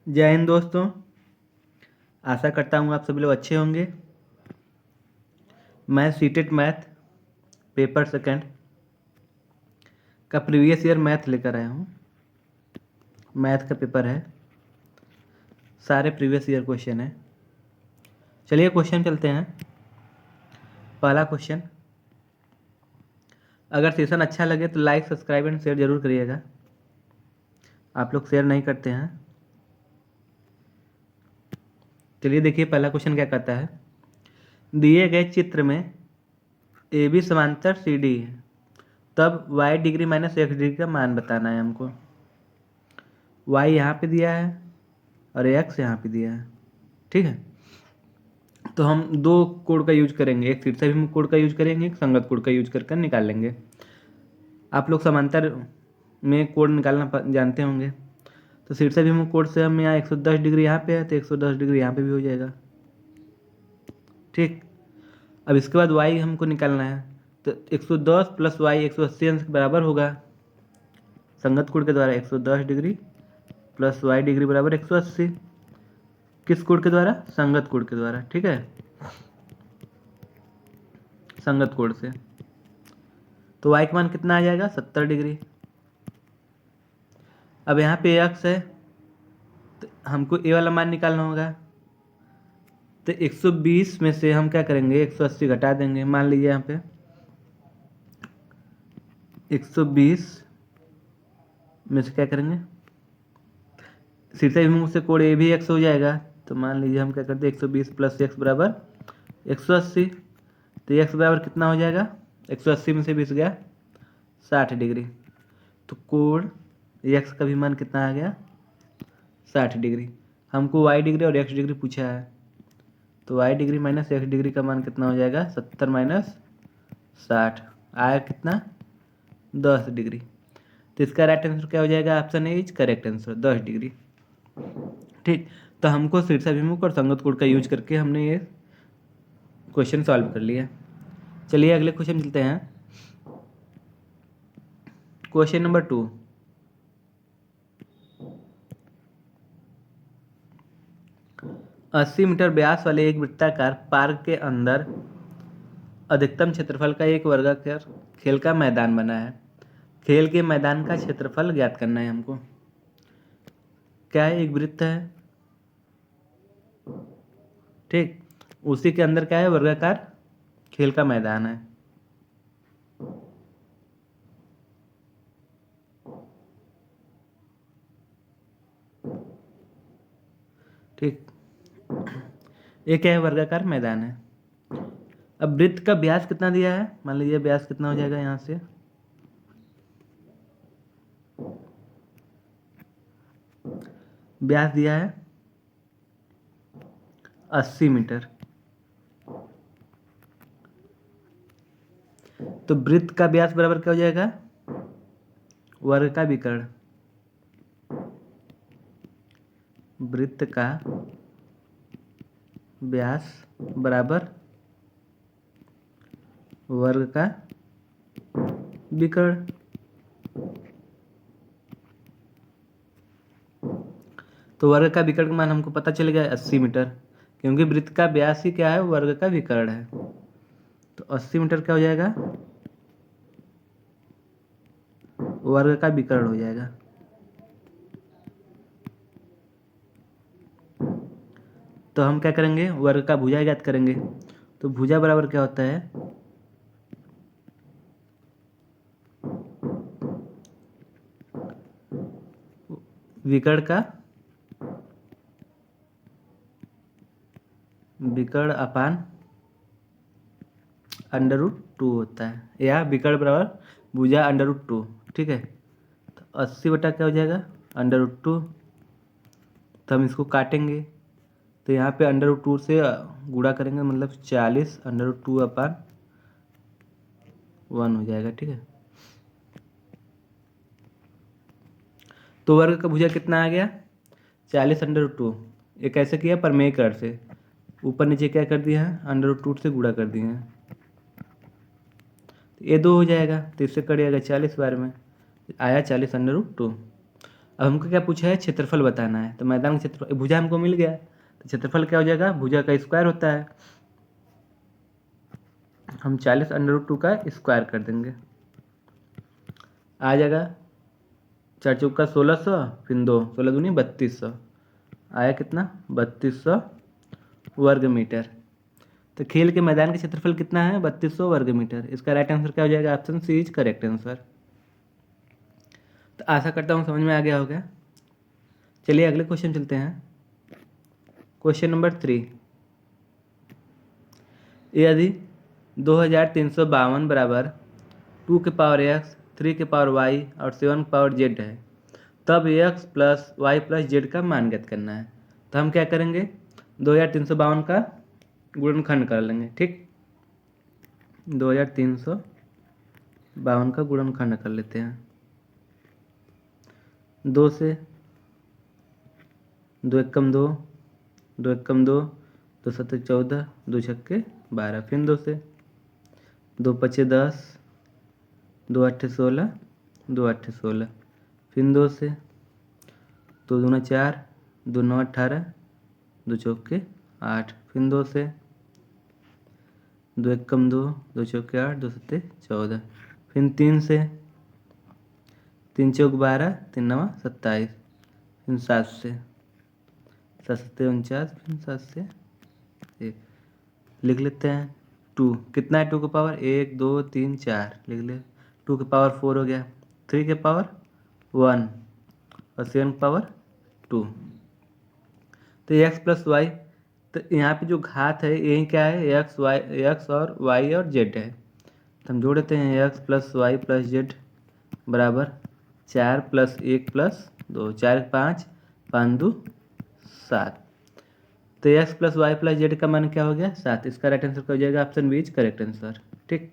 जय हिंद दोस्तों। आशा करता हूँ आप सभी लोग अच्छे होंगे। मैं सीटेट मैथ पेपर सेकंड का प्रीवियस ईयर मैथ लेकर आया हूँ। मैथ का पेपर है, सारे प्रीवियस ईयर क्वेश्चन हैं। चलिए क्वेश्चन चलते हैं। पहला क्वेश्चन, अगर सेशन अच्छा लगे तो लाइक सब्सक्राइब एंड शेयर जरूर करिएगा। आप लोग शेयर नहीं करते हैं। चलिए देखिए पहला क्वेश्चन क्या कहता है। दिए गए चित्र में ए बी समांतर सी डी है, तब y degree minus x degree का मान बताना है हमको। y यहाँ पे दिया है और x यहाँ पे दिया है, ठीक है। तो हम दो कोड का यूज करेंगे, एक शीर्षाभिमुख कोड का यूज करेंगे, एक संगत कोड का यूज कर निकाल लेंगे। आप लोग समांतर में कोड निकालना जानते होंगे। तो शीर्षाभिमुख कोड से हम यहाँ 110 डिग्री यहाँ पे है तो 110 डिग्री यहाँ पे भी हो जाएगा, ठीक। अब इसके बाद y हमको निकालना है, तो 110 प्लस y 180 अंश के बराबर होगा। संगत कोड के द्वारा 110 डिग्री प्लस y डिग्री बराबर 180। किस कोड के द्वारा? संगत कोड के द्वारा, ठीक है, संगत कोड से। तो y का मान कितना आ जाएगा? 70 डिग्री। अब यहाँ पे x है तो हमको a वाला मान निकालना होगा। तो 120 में से हम क्या करेंगे, 180 घटा देंगे। मान लीजिए यहाँ पे 120 में से क्या करेंगे, शीर्षाभिमुख से कोड ए भी x हो जाएगा। तो मान लीजिए हम क्या करते हैं, 120 प्लस x बराबर 180। तो x बराबर कितना हो जाएगा, 180 में से 20 गया 60 डिग्री। तो कोड x का भी मान कितना आ गया, 60 डिग्री। हमको y डिग्री और x डिग्री पूछा है, तो y degree minus x degree का मान कितना हो जाएगा, 70 माइनस 60 आया कितना, 10 डिग्री। तो इसका राइट आंसर क्या हो जाएगा, option A is correct answer, 10 degree, ठीक। तो हमको शीर्षाभिमुख और संगत कोड का यूज करके हमने ये क्वेश्चन सॉल्व कर लिया। चलिए अगले क्वेश्चन चलते हैं। क्वेश्चन नंबर 2, अस्सी मीटर व्यास वाले एक वृत्ताकार पार्क के अंदर अधिकतम क्षेत्रफल का एक वर्गाकार खेल का मैदान बना है। खेल के मैदान का क्षेत्रफल ज्ञात करना है हमको। क्या है, एक वृत्त है, ठीक। उसी के अंदर क्या है, वर्गाकार खेल का मैदान है। ठीक, ये क्या है, वर्गाकार मैदान है। अब वृत्त का व्यास कितना दिया है, मान लीजिए व्यास कितना हो जाएगा, यहाँ से व्यास दिया है 80 मीटर। तो वृत्त का व्यास बराबर क्या हो जाएगा, वर्ग का विकर्ण। वृत्त का व्यास बराबर वर्ग का विकर्ण। तो वर्ग का विकर्ण का मान हमको पता चल गया 80 मीटर, क्योंकि वृत्त का व्यास ही क्या है, वर्ग का विकर्ण है। तो 80 मीटर क्या हो जाएगा, वर्ग का विकर्ण हो जाएगा। तो हम क्या करेंगे, वर्ग का भुजा ज्ञात करेंगे। तो भुजा बराबर क्या होता है, विकर्ण का विकर्ण अपान √2 होता है, या विकर्ण बराबर भुजा √2, ठीक है। तो 80 बटा क्या हो जाएगा, √2। तो हम इसको काटेंगे, तो यहाँ पे √2 से गुणा करेंगे, मतलब 40 √2 अपान 1 हो जाएगा, ठीक है। तो वर्ग का भुजा कितना आ गया, 40 √2। ये कैसे किया, प्रमेय कर से ऊपर नीचे क्या कर दिया है, √2 से गुणा कर दिए हैं। तो ये 2 हो जाएगा, तो इससे कट जाएगा 40 बार में, आया 40 √2। अब हमको क्या पूछा है, क्षेत्रफल बताना है। तो मैदान का क्षेत्रफल, भुजा हमको मिल गया, तो क्षेत्रफल क्या हो जाएगा, भुजा का स्क्वायर होता है। हम 40√2 का स्क्वायर कर देंगे, आ जाएगा 4 चौका 1600, फिर 2 16 दूनी 3200, आया कितना 3200 वर्ग मीटर। तो खेल के मैदान का क्षेत्रफल कितना है, 3200 वर्ग मीटर। इसका राइट आंसर क्या हो जाएगा, option C is correct answer. तो आशा करता हूँ समझ में आ गया होगा। चलिए अगले क्वेश्चन चलते हैं। क्वेश्चन नंबर 3, यदि 2352 बराबर 2 के पावर x, 3 के पावर y और 7 के पावर z है, तब x plus y plus z का मान ज्ञात करना है। तो हम क्या करेंगे, 2352 का गुणनखंड कर लेंगे। ठीक, 2352 का गुणनखंड कर लेते हैं। 2 से 2 एकम 2, 2 एकम 2, 2 सत्ते 14, 2 छक्के 12, फिर 2 से 2 पचे 10, 2 अट्ठे 16, 2 अट्ठे 16, फिर 2 से 2 दूना 4, 2 9 18, 2 चौके 8, फिर 2 से 2 एकम 2, 2 चौके 8, 2 सत्ते 14, फिर 3 से 3 चौक 12, 3 9 27, फिर 7 से 7 सत्ते 49, फिर 7 से 1 लिख लेते हैं। 2 कितना है, 2 का पावर 1 2 3 4 लिख ले। 2 के पावर 4 हो गया, 3 के पावर 1 और 7 के पावर 2। तो x प्लस वाई, तो यहाँ पे जो घात है यही क्या है, एक्स और वाई और जेड है। तो हम जोड़ देते हैं x plus y plus z बराबर 4 प्लस 1 प्लस 2, 4 5 5 2 7। तो x plus y plus z का मान क्या हो गया, 7। इसका राइट आंसर क्या हो जाएगा, option B is correct answer. ठीक,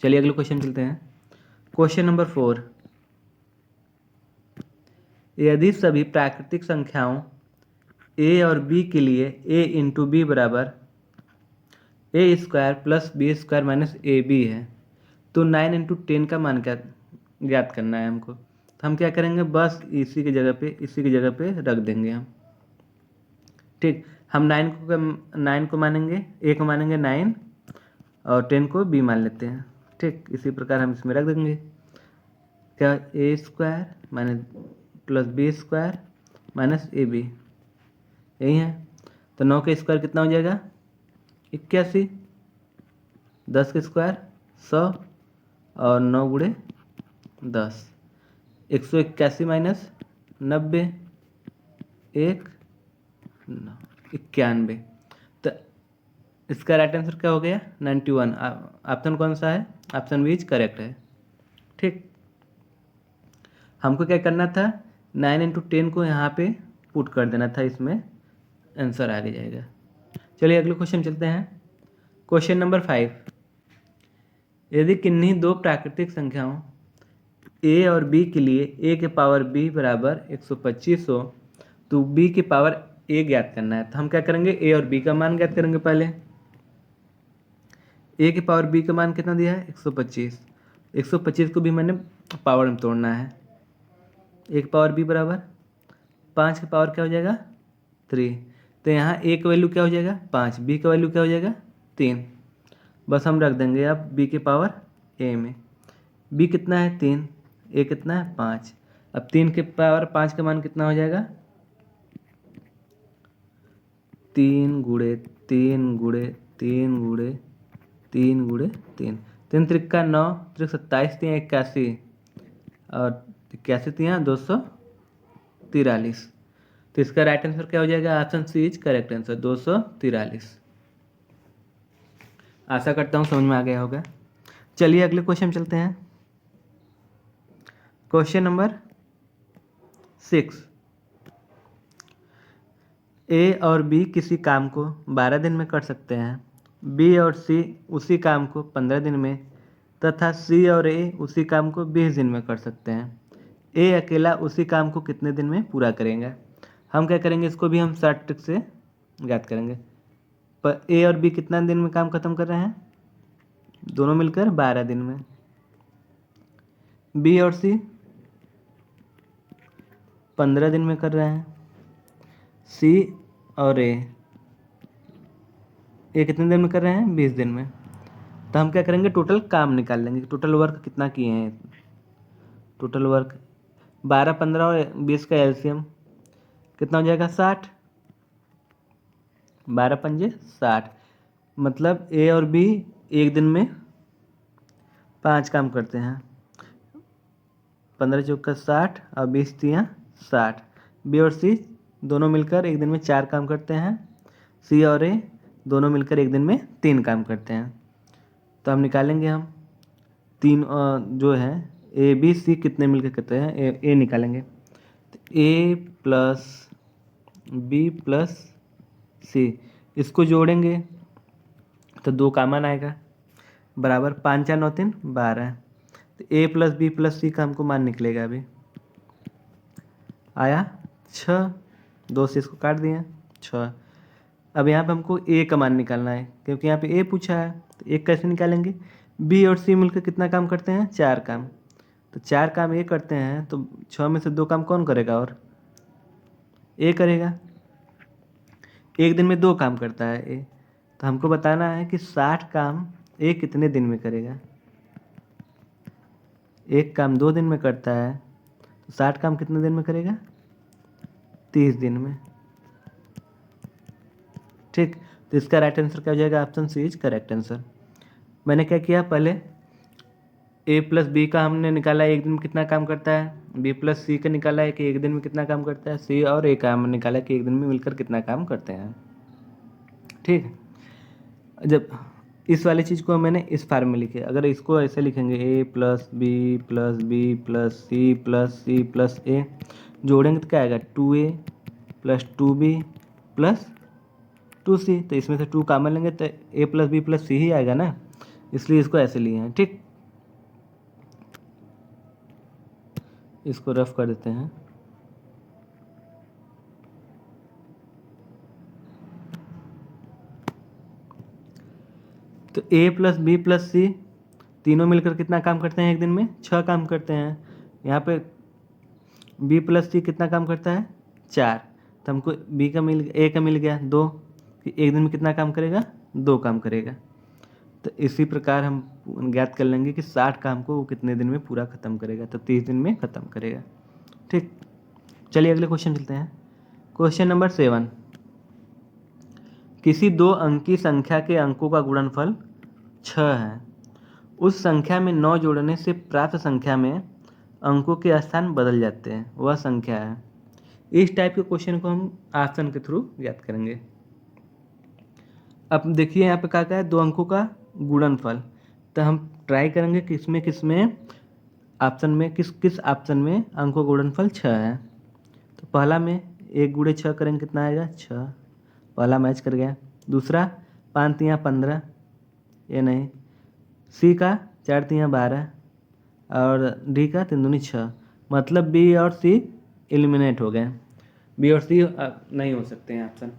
चलिए अगले क्वेश्चन चलते हैं। क्वेश्चन नंबर 4, यदि सभी प्राकृतिक संख्याओं a और b के लिए a इंटू बी बराबर a square plus b square minus a b है, तो 9 इंटू 10 का मान क्या ज्ञात करना है हमको। तो हम क्या करेंगे, बस इसी की जगह पे रख देंगे हम। ठीक, हम 9 को मानेंगे, a को मानेंगे 9 और 10 को b मान लेते हैं। ठीक, इसी प्रकार हम इसमें रख देंगे क्या, a square minus plus b square minus a b, यही है। तो 9 का स्क्वायर कितना हो जाएगा, 81, 10 का स्क्वायर 100 और 9 गुणे 10, 181 माइनस 90 1 91। तो इसका राइट आंसर क्या हो गया, 91। ऑप्शन कौन सा है, ऑप्शन बी इज करेक्ट है। ठीक, हमको क्या करना था, 9 इंटू 10 को यहाँ पे पुट कर देना था, इसमें आंसर आ जाएगा। चलिए अगले क्वेश्चन चलते हैं। क्वेश्चन नंबर 5, यदि किन्हीं दो प्राकृतिक संख्याओं a और b के लिए a के पावर b बराबर 125 हो, तो b के पावर a ज्ञात करना है। तो हम क्या करेंगे, a और b का मान ज्ञात करेंगे। पहले a के पावर b का मान कितना दिया है, 125। 125 को भी मैंने पावर में तोड़ना है। a के पावर b बराबर 5 के पावर क्या हो जाएगा 3। तो यहाँ a का वैल्यू क्या हो जाएगा 5, b का वैल्यू क्या हो जाएगा 3। बस हम रख देंगे अब b के पावर a में। b कितना है 3, a कितना है 5। अब 3 के पावर 5 का मान कितना हो जाएगा, 3 गुणे 3 गुणे 3 गुणे 3 गुणे 3, 3 त्रिका 9, 3 27, 3 81 और 81 3 243। तो इसका राइट आंसर क्या हो जाएगा, option C is correct answer, 243। आशा करता हूँ समझ में आ गया होगा। चलिए अगले क्वेश्चन चलते हैं। क्वेश्चन नंबर 6, ए और बी किसी काम को 12 दिन में कर सकते हैं, बी और सी उसी काम को 15 दिन में, तथा सी और ए उसी काम को 20 दिन में कर सकते हैं। ए अकेला उसी काम को कितने दिन में पूरा करेंगे। हम क्या करेंगे, इसको भी हम शॉर्ट ट्रिक से ज्ञात करेंगे। पर ए और बी कितना दिन में काम खत्म कर रहे हैं, दोनों मिलकर 12 दिन में। बी और सी 15 दिन में कर रहे हैं, सी और ए कितने दिन में कर रहे हैं, 20 दिन में। तो हम क्या करेंगे, टोटल काम निकाल लेंगे, टोटल वर्क कितना किए हैं। टोटल वर्क 12, 15 और 20 का एलसीएम कितना हो जाएगा, 60। 12 पंजे 60, मतलब ए और बी एक दिन में 5 काम करते हैं। 15 चौका 60 और 20 तियाँ 60। बी और सी दोनों मिलकर एक दिन में 4 काम करते हैं। सी और ए दोनों मिलकर एक दिन में 3 काम करते हैं। तो हम निकालेंगे, हम तीन जो है ए बी सी कितने मिलकर करते हैं, ए निकालेंगे। तो ए प्लस बी प्लस सी, इसको जोड़ेंगे तो 2 कॉमन आएगा, बराबर 5 4 9 3 12। तो ए प्लस बी प्लस सी का हमको मान निकलेगा, अभी आया 6, 2 से इसको काट दिए 6। अब यहाँ पे हमको ए का मान निकालना है, क्योंकि यहाँ पे ए पूछा है। तो ए कैसे निकालेंगे, बी और सी मिलकर कितना काम करते हैं, 4 काम। तो 4 काम ए करते हैं, तो 6 में से 2 काम कौन करेगा, और ए करेगा। एक दिन में 2 काम करता है ए, तो हमको बताना है कि 60 काम ए कितने दिन में करेगा। एक काम 2 दिन में करता है, तो 60 काम कितने दिन में करेगा, 30 दिन में। ठीक, तो इसका राइट आंसर क्या हो जाएगा, option C is correct answer. मैंने क्या किया, पहले ए प्लस बी का हमने निकाला एक दिन में कितना काम करता है, बी प्लस सी का निकाला है कि एक दिन में कितना काम करता है, सी और ए का हमने निकाला कि एक दिन में मिलकर कितना काम करते हैं। ठीक, जब इस वाली चीज़ को मैंने इस फार्म में लिखे, अगर इसको ऐसे लिखेंगे A plus B plus C plus A, जोड़ेंगे तो क्या आएगा, 2a plus 2b plus 2c। तो इसमें से 2 कॉमन लेंगे तो a प्लस बी प्लस सी ही आएगा ना, इसलिए इसको ऐसे लिए हैं। ठीक, इसको रफ कर देते हैं। तो a प्लस बी प्लस सी तीनों मिलकर कितना काम करते हैं, एक दिन में 6 काम करते हैं। यहाँ पे b प्लस सी कितना काम करता है, 4। तो हमको b का a का मिल गया 2, एक दिन में कितना काम करेगा, 2 काम करेगा। तो इसी प्रकार हम ज्ञात कर लेंगे कि 60 काम को वो कितने दिन में पूरा ख़त्म करेगा, तो 30 दिन में ख़त्म करेगा। ठीक, चलिए अगले क्वेश्चन चलते हैं। क्वेश्चन नंबर 7, किसी 2 अंकी संख्या के अंकों का गुणनफल 6 है। उस संख्या में 9 जोड़ने से प्राप्त संख्या में अंकों के स्थान बदल जाते हैं, वह संख्या है। इस टाइप के क्वेश्चन को हम ऑप्शन के थ्रू ज्ञात करेंगे। अब देखिए यहाँ पे क्या क्या है, 2 अंकों का गुणनफल। तो हम ट्राई करेंगे किसमें ऑप्शन में किस ऑप्शन में अंकों का गुणनफल 6 है। तो पहला में 1 गुणे 6 करेंगे कितना आएगा, 6, पहला मैच कर गया। दूसरा 5 तियाँ 15, ये नहीं। सी का 4 तियाँ 12 और डी का 3 दूनी 6, मतलब बी और सी एलिमिनेट हो गए, बी और सी नहीं हो सकते हैं ऑप्शन।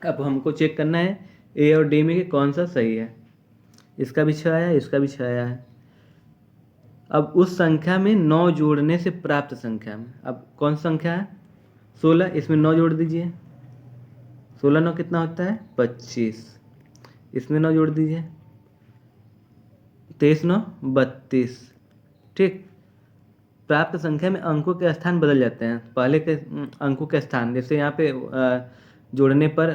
अब हमको चेक करना है ए और डी में कि कौन सा सही है। इसका भी 6 आया, इसका भी 6 आया है। अब उस संख्या में 9 जोड़ने से प्राप्त संख्या में, अब कौन सा संख्या है, 16, इसमें 9 जोड़ दीजिए, 16 9 कितना होता है, 25। इसमें 9 जोड़ दीजिए, 23 9 32। ठीक, प्राप्त संख्या में अंकों के स्थान बदल जाते हैं, पहले के अंकों के स्थान, जैसे यहाँ पे जोड़ने पर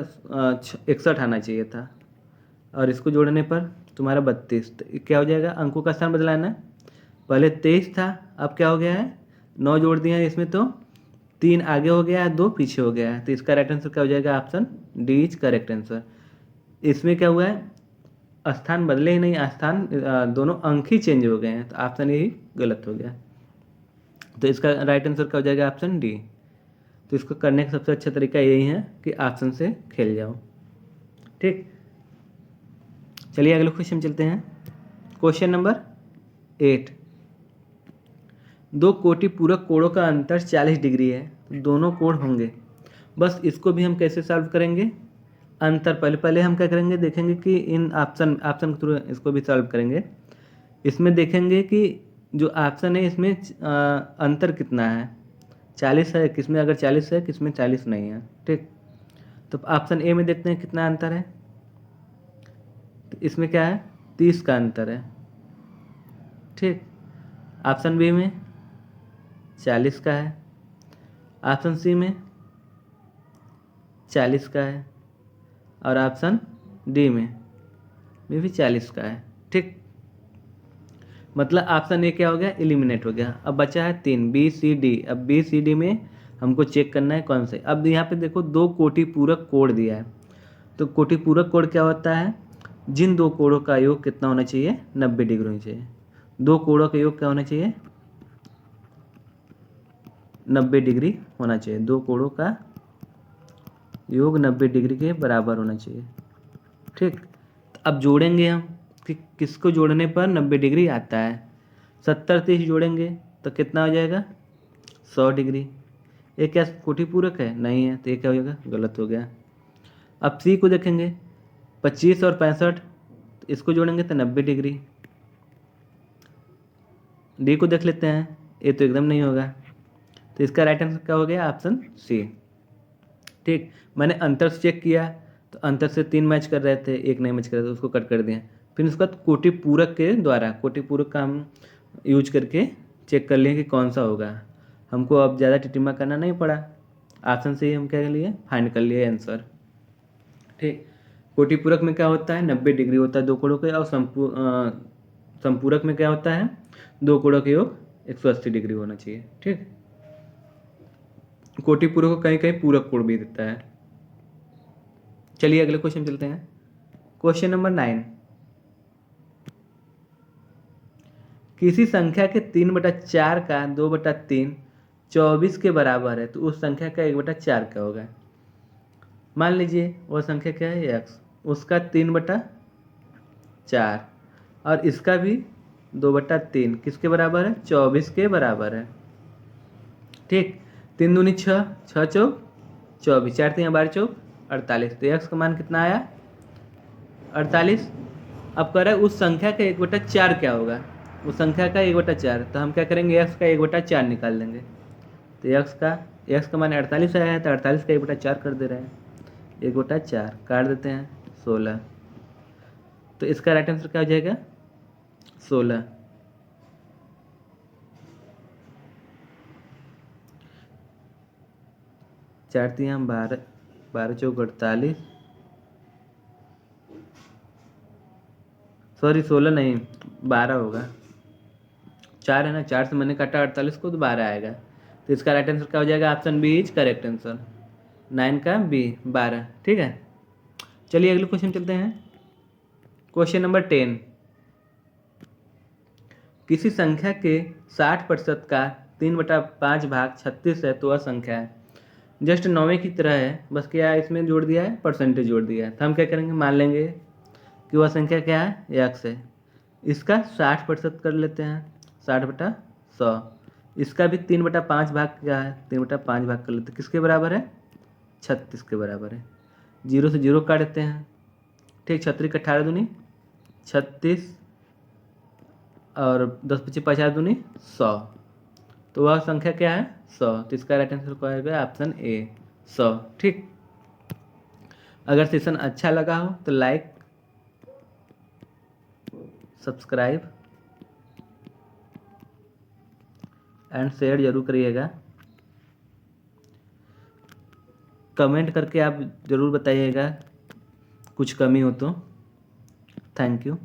61 आना चाहिए था और इसको जोड़ने पर तुम्हारा 32। तो क्या हो जाएगा, अंकों का स्थान बदलाना, पहले 23 था, अब क्या हो गया है, 9 जोड़ दिया है इसमें, तो 3 आगे हो गया है, 2 पीछे हो गया है। तो इसका राइट आंसर क्या हो जाएगा, option D is correct answer. इसमें क्या हुआ है, स्थान बदले ही नहीं, स्थान दोनों अंक ही चेंज हो गए हैं, तो ऑप्शन यही गलत हो गया। तो इसका राइट आंसर क्या हो जाएगा, ऑप्शन डी। तो इसको करने का सबसे अच्छा तरीका यही है कि ऑप्शन से खेल जाओ। ठीक, चलिए अगले क्वेश्चन चलते हैं। क्वेश्चन नंबर 8, 2 कोटि पूरक कोणों का अंतर 40 डिग्री है, तो दोनों कोण होंगे। बस इसको भी हम कैसे सॉल्व करेंगे, अंतर पहले हम क्या करेंगे, देखेंगे कि इन ऑप्शन के थ्रू इसको भी सॉल्व करेंगे। इसमें देखेंगे कि जो ऑप्शन है इसमें अंतर कितना है, 40 है, किस में अगर 40 है, किस में 40 नहीं है। ठीक, तो ऑप्शन ए में देखते हैं कितना अंतर है। तो इसमें क्या है, 30 का अंतर है। ठीक, ऑप्शन बी में 40 का है, ऑप्शन सी में 40 का है, और ऑप्शन डी में भी 40 का है। ठीक, मतलब ऑप्शन ए क्या हो गया, एलिमिनेट हो गया। अब बचा है 3, बी सी डी। अब बी सी डी में हमको चेक करना है कौन से। अब यहाँ पे देखो 2 कोटि पूरक कोण दिया है। तो कोटि पूरक कोण क्या होता है, जिन 2 कोणों का योग कितना होना चाहिए, 90 डिग्री होनी चाहिए। 2 कोणों का योग क्या होना चाहिए, 90 डिग्री होना चाहिए। 2 कोणों का योग 90 डिग्री के बराबर होना चाहिए। ठीक, अब जोड़ेंगे हम कि किसको जोड़ने पर 90 डिग्री आता है। 70 30 जोड़ेंगे तो कितना हो जाएगा, 100 डिग्री। ये क्या कोटि पूरक है, नहीं है, तो ये क्या हो जाएगा, गलत हो गया। अब सी को देखेंगे, 25 और 65, तो इसको जोड़ेंगे तो 90 डिग्री। डी को देख लेते हैं, ये तो एकदम नहीं होगा, तो इसका राइट आंसर क्या हो गया, ऑप्शन सी। ठीक, मैंने अंतर से चेक किया, तो अंतर से 3 मैच कर रहे थे, एक नहीं मैच कर रहे थे, उसको कट कर दिया। फिर उसके बाद कोटि पूरक के द्वारा, कोटि पूरक का हम यूज करके चेक कर लिए कि कौन सा होगा। हमको अब ज़्यादा टिटिमा करना नहीं पड़ा, ऑप्शन से ही हम क्या कर लिए, फाइंड कर लिए आंसर। ठीक, कोटि पूरक में क्या होता है, 90 डिग्री होता है 2 कोणों के, और संपूरक में क्या होता है, 2 कोणों के योग 180 डिग्री होना चाहिए। ठीक, कोटि पूरक को कहीं कहीं पूरक कोण भी देता है। चलिए अगले क्वेश्चन चलते हैं। क्वेश्चन नंबर 9, किसी संख्या के 3/4 का 2/3 24 के बराबर है, तो उस संख्या का 1/4 क्या होगा। मान लीजिए वह संख्या क्या है, x, उसका 3/4 और इसका भी 2/3 किसके बराबर है, 24 के बराबर है। ठीक, 3 दूनी 6, 6 चौक 24, 4 3 12 चौक 48, तो x का मान कितना आया, 48। अब कह रहा है उस संख्या का 1/4 क्या होगा, उस संख्या का 1/4, तो हम क्या करेंगे, x का 1/4 निकाल लेंगे। तो x का मान 48 आया है, तो 48 का 1/4 कर दे रहे हैं, 1/4 काट देते हैं 16, तो इसका राइट आंसर क्या हो जाएगा, 16। चार 3 12, 12 चौक 48, सॉरी 16 नहीं 12 होगा, 4 है ना, 4 से मैंने काटा 48 को, तो 12 आएगा। तो इसका राइट आंसर क्या हो जाएगा, option B is correct answer, 9 का बी 12। ठीक है, चलिए अगले क्वेश्चन चलते हैं। क्वेश्चन नंबर 10, किसी संख्या के 60% का 3/5 भाग 36 है, तो वह संख्या है। जस्ट 9वें की तरह है, बस क्या है, इसमें जोड़ दिया है, परसेंटेज जोड़ दिया है। तो हम क्या करेंगे, मान लेंगे कि वह संख्या क्या है, x है। इसका 60% कर लेते हैं, 60/100। इसका भी 3/5 भाग क्या है, 3/5 भाग कर लेते हैं, किसके बराबर है, 36 के बराबर है। 0 से 0 काट देते हैं। ठीक, 36 18 दूनी 36, और 10 × 25 50 दूनी 100, तो वह संख्या क्या है, 100। तो इसका राइट आंसर क्या होगा, ऑप्शन ए 100। ठीक, अगर सेशन अच्छा लगा हो तो लाइक, सब्सक्राइब एंड शेयर जरूर करिएगा। कमेंट करके आप ज़रूर बताइएगा कुछ कमी हो तो। Thank you.